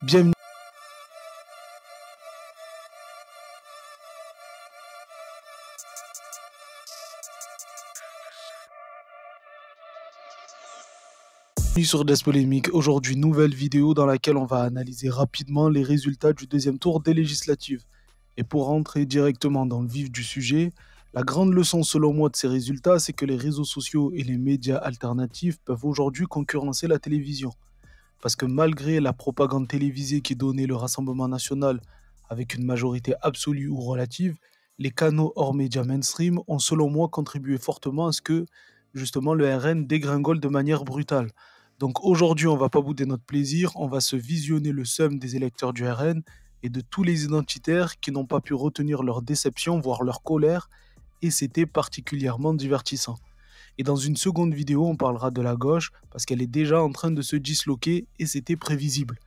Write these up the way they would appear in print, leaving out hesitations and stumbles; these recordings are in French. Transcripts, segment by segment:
Bienvenue sur Des Polémiques. Aujourd'hui, nouvelle vidéo dans laquelle on va analyser rapidement les résultats du deuxième tour des législatives. Et pour rentrer directement dans le vif du sujet, la grande leçon selon moi de ces résultats, c'est que les réseaux sociaux et les médias alternatifs peuvent aujourd'hui concurrencer la télévision. Parce que malgré la propagande télévisée qui donnait le Rassemblement national avec une majorité absolue ou relative, les canaux hors médias mainstream ont selon moi contribué fortement à ce que justement le RN dégringole de manière brutale. Donc aujourd'hui, on va pas bouder notre plaisir, on va se visionner le seum des électeurs du RN et de tous les identitaires qui n'ont pas pu retenir leur déception, voire leur colère, et c'était particulièrement divertissant. Et dans une seconde vidéo, on parlera de la gauche, parce qu'elle est déjà en train de se disloquer, et c'était prévisible.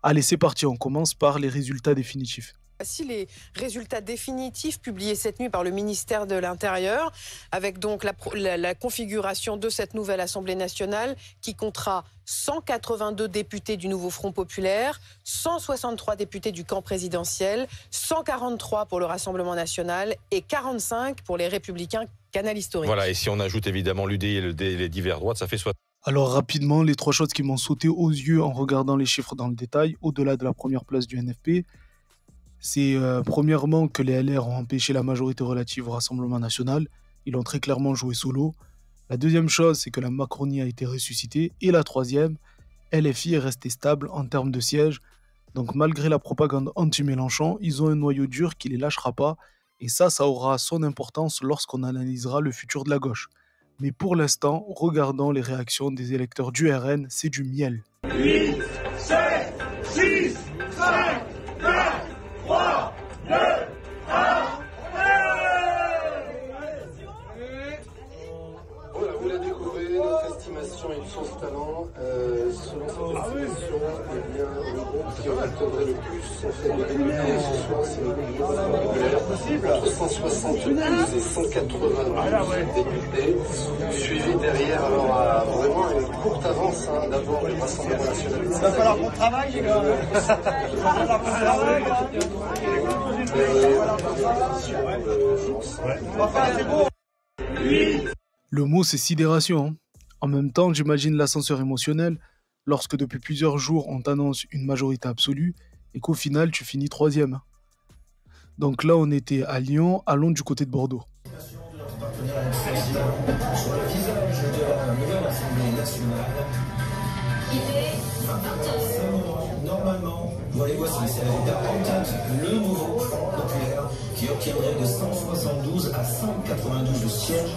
Allez, c'est parti, on commence par les résultats définitifs. Voici les résultats définitifs publiés cette nuit par le ministère de l'Intérieur, avec donc la configuration de cette nouvelle Assemblée nationale qui comptera 182 députés du nouveau Front populaire, 163 députés du camp présidentiel, 143 pour le Rassemblement national et 45 pour les Républicains canal historique. Voilà, et si on ajoute évidemment l'UDI et les divers droites, ça fait soit... Alors rapidement, les trois choses qui m'ont sauté aux yeux en regardant les chiffres dans le détail, au-delà de la première place du NFP, c'est premièrement que les LR ont empêché la majorité relative au Rassemblement national. Ils ont très clairement joué solo. La deuxième chose, c'est que la Macronie a été ressuscitée. Et la troisième, LFI est resté stable en termes de sièges. Donc malgré la propagande anti-Mélenchon, ils ont un noyau dur qui ne les lâchera pas. Et ça aura son importance lorsqu'on analysera le futur de la gauche. Mais pour l'instant, regardons les réactions des électeurs du RN, c'est du miel. 8, 7, 6, 5, 4, 3, 2, 1. Voilà, vous la découvrez, notre estimation est une source talent. Selon cette estimation, eh bien, le groupe qui obtiendrait le plus en fait de députés ce soir, c'est le groupe populaire, entre 172 et 192 députés, suivi derrière, alors à vraiment une courte avance d'abord le Rassemblement national. Il va falloir qu'on travaille, les gars. Il va falloir qu'on travaille. Le mot, c'est sidération. Hein. En même temps, j'imagine l'ascenseur émotionnel lorsque depuis plusieurs jours, on t'annonce une majorité absolue et qu'au final, tu finis troisième. Donc là, on était à Lyon, allons du côté de Bordeaux. Normalement, voilà, voici, c'est la résultat en tête, le nouveau Front populaire qui obtiendrait de 172 à 192 sièges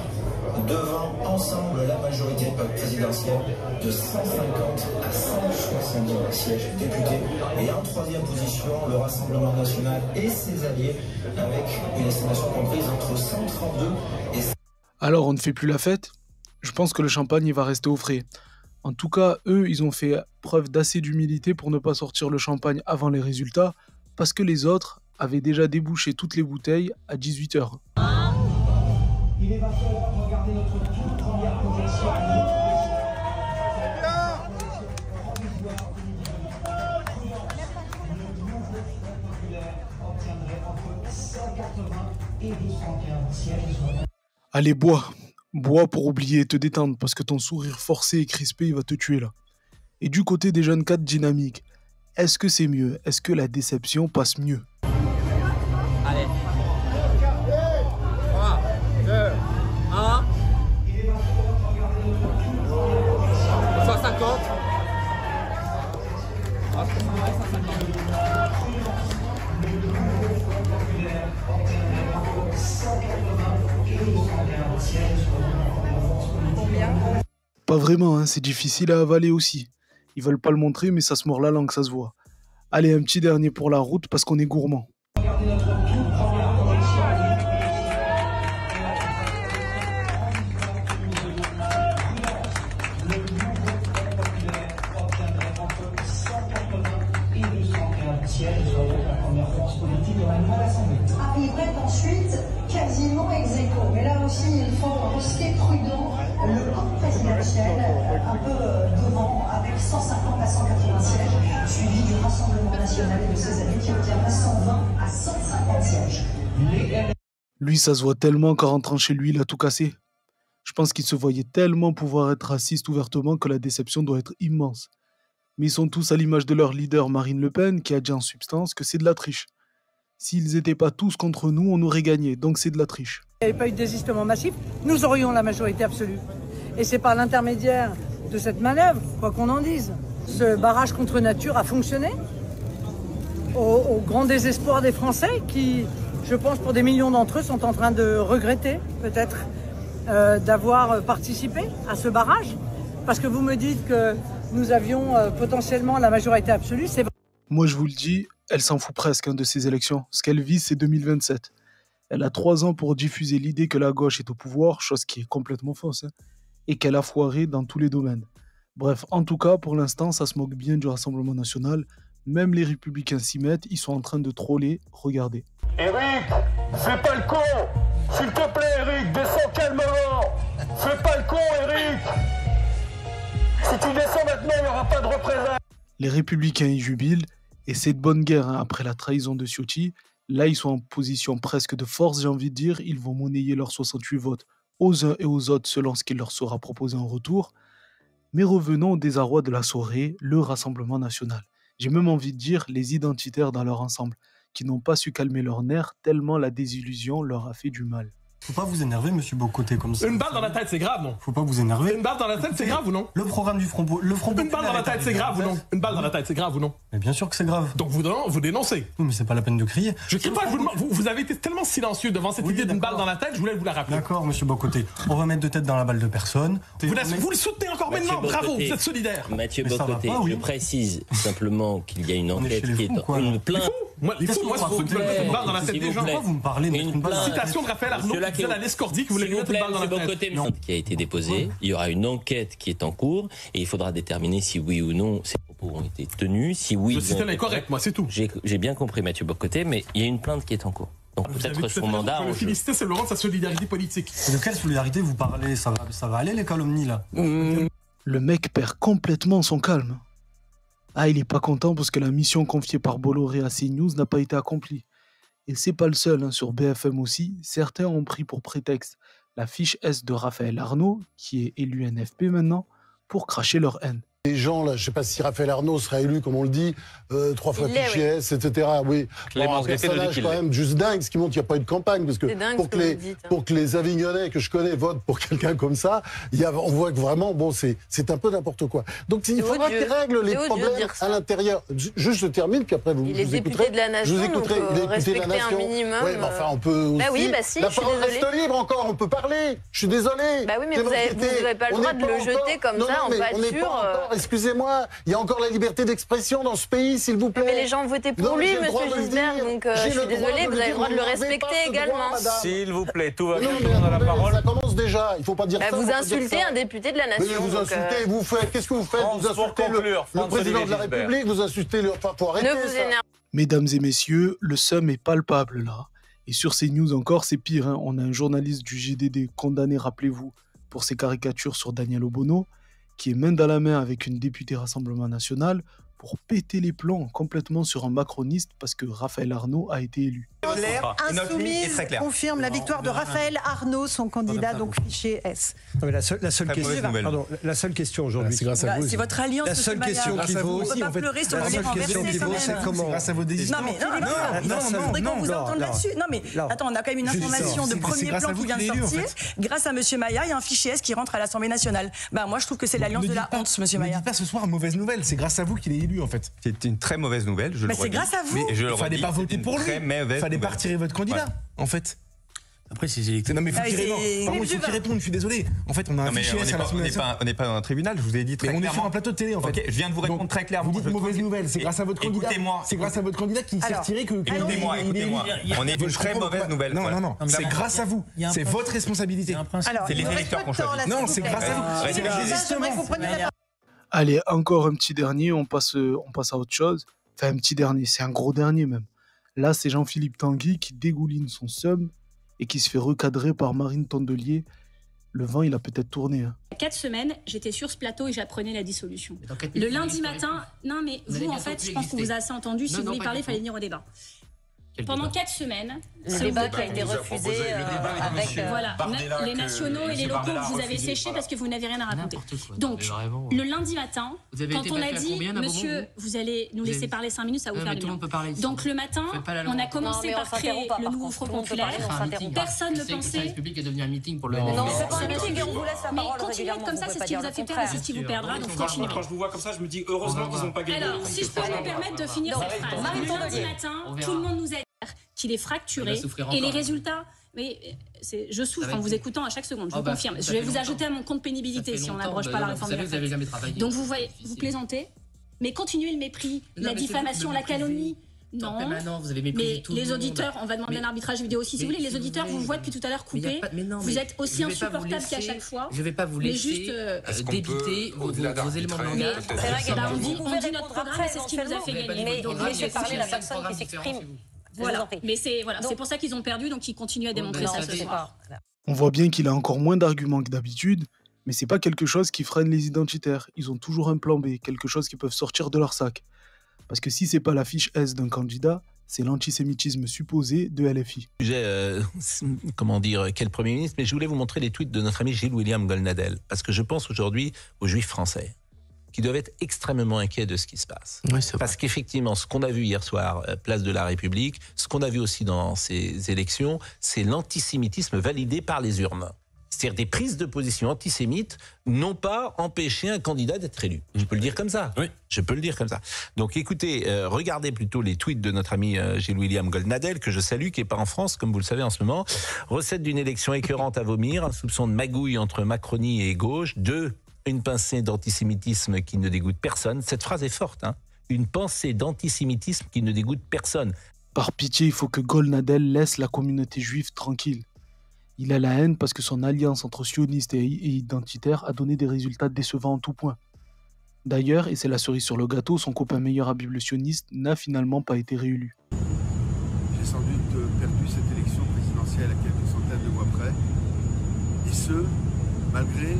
devant ensemble la majorité présidentielle de 150 à 170 sièges députés. Et en troisième position, le Rassemblement national et ses alliés avec une estimation comprise entre 132 et... Alors, on ne fait plus la fête ? Je pense que le champagne il va rester au frais. En tout cas, eux, ils ont fait preuve d'assez d'humilité pour ne pas sortir le champagne avant les résultats, parce que les autres avaient déjà débouché toutes les bouteilles à 18h. Il est 20h, regardez notre toute première projection. Allez, bois. Bois pour oublier et te détendre, parce que ton sourire forcé et crispé, il va te tuer là. Et du côté des jeunes cadres dynamiques, est-ce que c'est mieux ? Est-ce que la déception passe mieux ? Allez. 3, 2, 1. 150. Pas vraiment, hein, c'est difficile à avaler aussi. Ils veulent pas le montrer, mais ça se mord la langue, ça se voit. Allez, un petit dernier pour la route, parce qu'on est gourmand. Arriverait ensuite quasiment ex aequo. Mais là aussi, il faut rester prudent le camp présidentiel, un peu devant, avec 150 à 180 sièges, suivi du Rassemblement national et de ses amis qui obtiendra 120 à 150 sièges. Lui, ça se voit tellement qu'en rentrant chez lui, il a tout cassé. Je pense qu'il se voyait tellement pouvoir être raciste ouvertement que la déception doit être immense. Mais ils sont tous à l'image de leur leader Marine Le Pen qui a dit en substance que c'est de la triche. S'ils n'étaient pas tous contre nous, on aurait gagné, donc c'est de la triche. Il n'y avait pas eu de désistement massif, nous aurions la majorité absolue. Et c'est par l'intermédiaire de cette manœuvre, quoi qu'on en dise. Ce barrage contre nature a fonctionné, au grand désespoir des Français qui, je pense pour des millions d'entre eux, sont en train de regretter peut-être d'avoir participé à ce barrage. Parce que vous me dites que nous avions potentiellement la majorité absolue, c'est vrai. Moi je vous le dis, elle s'en fout presque de ces élections. Ce qu'elle vise, c'est 2027. Elle a 3 ans pour diffuser l'idée que la gauche est au pouvoir, chose qui est complètement fausse, et qu'elle a foiré dans tous les domaines. Bref, en tout cas, pour l'instant, ça se moque bien du Rassemblement national. Même les Républicains s'y mettent, ils sont en train de troller. Regardez. Eric, fais pas le con! S'il te plaît, Eric, descends calmement! Fais pas le con, Eric! Si tu descends maintenant, il n'y aura pas de représailles! Les Républicains y jubilent, et c'est de bonne guerre après la trahison de Ciotti. Là, ils sont en position presque de force, j'ai envie de dire. Ils vont monnayer leurs 68 votes aux uns et aux autres selon ce qu'il leur sera proposé en retour. Mais revenons au désarroi de la soirée, le Rassemblement national. J'ai même envie de dire les identitaires dans leur ensemble, qui n'ont pas su calmer leurs nerfs tellement la désillusion leur a fait du mal. Faut pas vous énerver, monsieur Bocoté, comme ça. Une balle dans la tête, c'est grave, non? Faut pas vous énerver. Une balle dans la tête, c'est grave ou non? Le programme du Front Une balle dans la tête, c'est grave ou non? Une balle dans la tête, c'est grave ou non? Mais bien sûr que c'est grave. Donc vous dénoncez? Oui, mais c'est pas la peine de crier. Je crie pas, vous avez été tellement silencieux devant cette idée d'une balle dans la tête, je voulais vous la rappeler. D'accord, monsieur Bocoté. On va mettre de tête dans la balle de personne. Vous le soutenez encore maintenant, bravo, vous êtes solidaire. Mathieu Bocoté, je précise simplement qu'il y a une enquête qui est une plainte. Moi, les fous, moi, je veux mettre une balle dans la tête des gens. Pourquoi vous me parlez de une balle? Citation de Raphaël Arnaud qui disait à l'escordi que vous voulez mettre une balle dans la tête. Qui a été déposée, il y aura une enquête qui est en cours et il faudra déterminer si oui ou non ces propos ont été tenus, si oui. Le système est correct, moi, c'est tout. J'ai bien compris Mathieu Bocoté, mais il y a une plainte qui est en cours. Donc peut-être son mandat. Le féliciter, c'est le rendre sa solidarité politique. De quelle solidarité vous parlez? Ça va aller les calomnies là? Le mec perd complètement son calme. Ah, il est pas content parce que la mission confiée par Bolloré à CNews n'a pas été accomplie. Et c'est pas le seul, sur BFM aussi, certains ont pris pour prétexte la fiche S de Raphaël Arnaud, qui est élu NFP maintenant, pour cracher leur haine. Les gens, là, je sais pas si Raphaël Arnaud sera élu, comme on le dit, 3 fois fichier S, etc. Oui, un personnage quand même juste dingue, ce qui montre qu'il n'y a pas eu de campagne, parce que pour que les Avignonnais que je connais votent pour quelqu'un comme ça, on voit que vraiment, bon, c'est un peu n'importe quoi. Donc il faudra qu'ils règlent les problèmes à l'intérieur. Juste je termine, puis après vous écouterez. De la nation, je vous écouterai. Donc, Il est député de la nation. Un minimum, oui, mais enfin, on peut aussi. Bah oui, bah si, la parole reste libre encore, on peut parler. Je suis désolé. Bah oui, mais vous n'avez pas le droit de le jeter comme ça en pâture. Excusez-moi, il y a encore la liberté d'expression dans ce pays, s'il vous plaît. Mais les gens ont voté pour lui, monsieur Gisbert, donc je suis désolée, vous avez le droit de le respecter également. S'il vous plaît, tout va bien, on a la parole. Ça commence déjà, il ne faut pas dire ça. Vous insultez un député de la nation. Mais vous insultez, vous faites, qu'est-ce que vous faites? Vous insultez le président de la République, vous insultez le... Enfin, faut arrêter ça. Mesdames et messieurs, le seum est palpable là. Et sur CNews encore, c'est pire. On a un journaliste du JDD condamné, rappelez-vous, pour ses caricatures sur Daniel Obono, qui est main dans la main avec une députée Rassemblement National pour péter les plombs complètement sur un macroniste parce que Raphaël Arnaud a été élu. Insoumise confirme la victoire de Raphaël Arnaud, son candidat, donc fichier S. La seule question aujourd'hui, c'est grâce à vous. C'est votre alliance. La seule question qui vaut aussi, en fait, la seule question qui vaut, c'est comment. Grâce à vos décisions. Non, il faudrait qu'on vous entende là-dessus. Non, mais attends, on a quand même une information de premier plan qui vient de sortir. Grâce à Monsieur Maillard, il y a un fichier S qui rentre à l'Assemblée nationale. Bah, moi, je trouve que c'est l'alliance de la honte, Monsieur Maillard. Ne dites pas ce soir mauvaise nouvelle. C'est grâce à vous qu'il est élu, en fait. C'est une très mauvaise nouvelle. Mais c'est grâce à vous. Il ne fallait pas voter pour lui. Il fallait pas retirer votre candidat, en fait. Après, c'est électoraux. Non, mais il faut qu'il réponde, je suis désolé. En fait, on a un fichier S à l'Assemblée nationale. On n'est pas dans un tribunal, je vous ai dit très clairement. On est sur un plateau de télé, en fait. Ok, je viens de vous répondre très clairement. Vous dites mauvaise nouvelle, c'est grâce à votre candidat. Écoutez-moi. C'est grâce à votre candidat qui s'est retiré que. Écoutez-moi. On est une très mauvaise nouvelle. Non, c'est grâce à vous. C'est votre responsabilité. C'est les électeurs qui ont choisi. Non, c'est grâce à vous. C'est le désistement. Allez, encore un petit dernier, on passe à autre chose. Enfin, un petit dernier, c'est un gros dernier même. Là, c'est Jean-Philippe Tanguy qui dégouline son seum et qui se fait recadrer par Marine Tondelier. le vent, il a peut-être tourné. Hein. 4 semaines, j'étais sur ce plateau et j'apprenais la dissolution. Le lundi matin, non mais vous, en fait, je pense qu'on vous a assez entendu. Si vous voulez parler, il fallait venir au débat. Pendant 4 semaines, le débat qui a été refusé avec voilà, les nationaux et les locaux que vous avez séchés parce que vous n'avez rien à raconter. Donc, le lundi matin, quand on a dit, monsieur, vous allez nous laisser parler 5 minutes, ça va vous faire du bien. Donc, le matin, on a commencé par créer le nouveau Front Populaire. Personne ne pensait... Le service public est devenu un meeting pour le... Non, c'est pas un meeting, on vous laisse la parole. Mais continuez comme ça, c'est ce qui vous a fait perdre et c'est ce qui vous perdra. Donc, continuez. Quand je vous vois comme ça, je me dis, heureusement qu'ils n'ont pas gagné. Alors, si je peux me permettre de finir cette phrase. Le lundi matin, tout le monde nous a qu'il est fracturé et les résultats, mais je souffre en vous écoutant à chaque seconde, je vous confirme. Je vais vous ajouter à mon compte pénibilité si on n'abroge pas la réforme des retraites. Donc vous voyez, vous plaisantez, mais continuez le mépris, la diffamation, la calomnie. Non, mais les auditeurs, on va demander un arbitrage vidéo aussi. Si vous voulez, les auditeurs vous voient depuis tout à l'heure coupés. Vous êtes aussi insupportable qu'à chaque fois. Je ne vais pas vous laisser débiter vos éléments de langage. On dit notre programme et c'est ce qui nous a fait gagner. Donc laissez parler la personne qui s'exprime. Voilà, mais c'est pour ça qu'ils ont perdu, donc ils continuent à démontrer ça ce soir. On voit bien qu'il a encore moins d'arguments que d'habitude, mais c'est pas quelque chose qui freine les identitaires. Ils ont toujours un plan B, quelque chose qu'ils peuvent sortir de leur sac. Parce que si c'est pas la fiche S d'un candidat, c'est l'antisémitisme supposé de LFI. Comment dire, quel Premier ministre, mais je voulais vous montrer les tweets de notre ami Gilles-William Goldnadel, parce que je pense aujourd'hui aux Juifs français, qui doivent être extrêmement inquiets de ce qui se passe. Oui, parce qu'effectivement, ce qu'on a vu hier soir, place de la République, ce qu'on a vu aussi dans ces élections, c'est l'antisémitisme validé par les urnes. C'est-à-dire des prises de position antisémites n'ont pas empêché un candidat d'être élu. Je peux le dire comme ça. Oui. Je peux le dire comme ça. Donc écoutez, regardez plutôt les tweets de notre ami Gilles-William Goldnadel, que je salue, qui n'est pas en France, comme vous le savez en ce moment. Recette d'une élection écœurante à vomir, un soupçon de magouille entre Macronie et gauche, 2. Une pensée d'antisémitisme qui ne dégoûte personne. Cette phrase est forte, hein. Une pensée d'antisémitisme qui ne dégoûte personne. Par pitié, il faut que Goldnadel laisse la communauté juive tranquille. Il a la haine parce que son alliance entre sionistes et identitaires a donné des résultats décevants en tout point. D'ailleurs, et c'est la cerise sur le gâteau, son copain meilleur Habib le sioniste n'a finalement pas été réélu. J'ai sans doute perdu cette élection présidentielle à quelques centaines de mois près. Et ce, malgré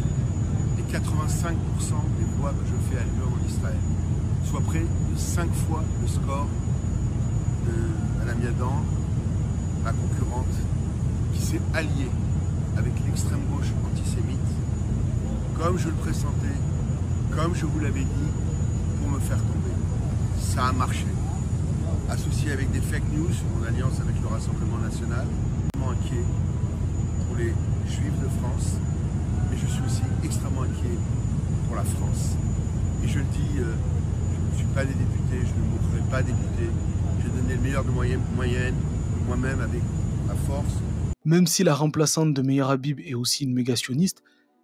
85% des voix que je fais à l'Union en Israël, soit près de 5 fois le score de Mme Yadan, ma concurrente, qui s'est alliée avec l'extrême gauche antisémite, comme je le pressentais, comme je vous l'avais dit, pour me faire tomber. Ça a marché. Associé avec des fake news, en alliance avec le Rassemblement national, je suis extrêmement inquiet pour les Juifs de France, mais je suis aussi extrêmement inquiet pour la France. Et je le dis, je ne suis pas des députés, je ne montrerai pas député. J'ai donné le meilleur de moi-même avec ma force. Même si la remplaçante de Meir Habib est aussi une méga sioniste,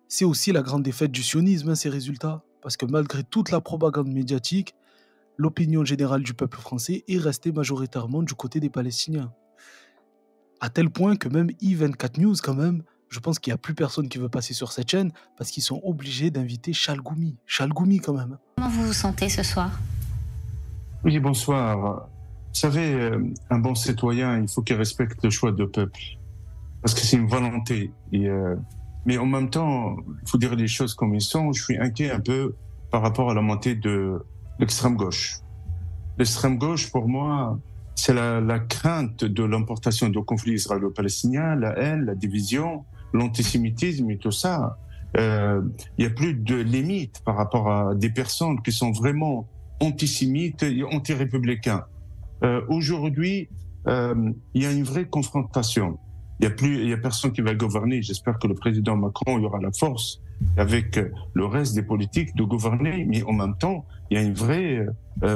c'est aussi la grande défaite du sionisme, ces résultats. Parce que malgré toute la propagande médiatique, l'opinion générale du peuple français est restée majoritairement du côté des Palestiniens. À tel point que même I24 News, quand même, je pense qu'il n'y a plus personne qui veut passer sur cette chaîne parce qu'ils sont obligés d'inviter Chalgoumi. Chalgoumi, quand même. Comment vous vous sentez ce soir? Oui, bonsoir. Vous savez, un bon citoyen, il faut qu'il respecte le choix du peuple. Parce que c'est une volonté. Mais en même temps, il faut dire les choses comme elles sont. Je suis inquiet un peu par rapport à la montée de l'extrême gauche. L'extrême gauche, pour moi, c'est la crainte de l'importation de conflits israélo-palestiniens, la haine, la division, l'antisémitisme et tout ça. Il n'y a plus de limite par rapport à des personnes qui sont vraiment antisémites et anti-républicains. Aujourd'hui, il y a une vraie confrontation. Il y a personne qui va gouverner. J'espère que le président Macron il aura la force, avec le reste des politiques, de gouverner. Mais en même temps, il y a une vraie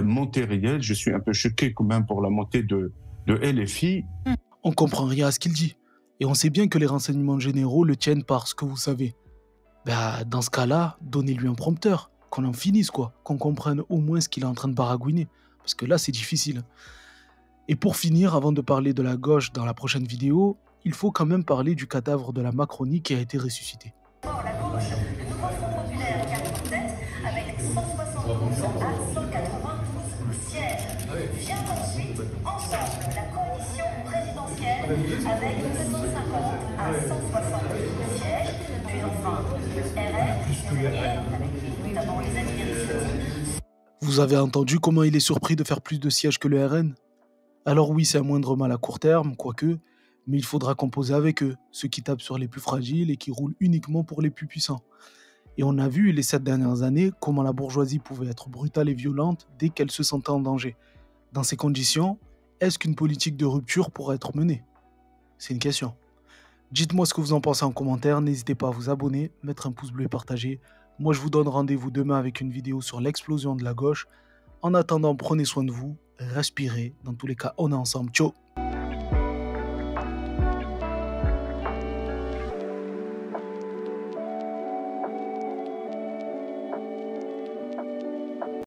montée réelle. Je suis un peu choqué quand même pour la montée de LFI. On comprend rien à ce qu'il dit. Et on sait bien que les renseignements généraux le tiennent par ce que vous savez. Dans ce cas-là, donnez-lui un prompteur. Qu'on en finisse, quoi. Qu'on comprenne au moins ce qu'il est en train de baragouiner. Parce que là, c'est difficile. Et pour finir, avant de parler de la gauche dans la prochaine vidéo, il faut quand même parler du cadavre de la Macronie qui a été ressuscité. La gauche, le nouveau Front populaire est en tête avec 172 à 192 sièges. Vient ensuite, ensemble, la coalition présidentielle avec 750 à 162 sièges, puis enfin le RN et ses alliés, avec notamment les amis d'Éric. Vous avez entendu comment il est surpris de faire plus de sièges que le RN? Alors oui, c'est un moindre mal à court terme, quoique, mais il faudra composer avec eux, ceux qui tapent sur les plus fragiles et qui roulent uniquement pour les plus puissants. Et on a vu les 7 dernières années comment la bourgeoisie pouvait être brutale et violente dès qu'elle se sentait en danger. Dans ces conditions, est-ce qu'une politique de rupture pourra être menée? C'est une question. Dites-moi ce que vous en pensez en commentaire, n'hésitez pas à vous abonner, mettre un pouce bleu et partager. Moi je vous donne rendez-vous demain avec une vidéo sur l'explosion de la gauche. En attendant, prenez soin de vous, respirez, dans tous les cas on est ensemble, ciao.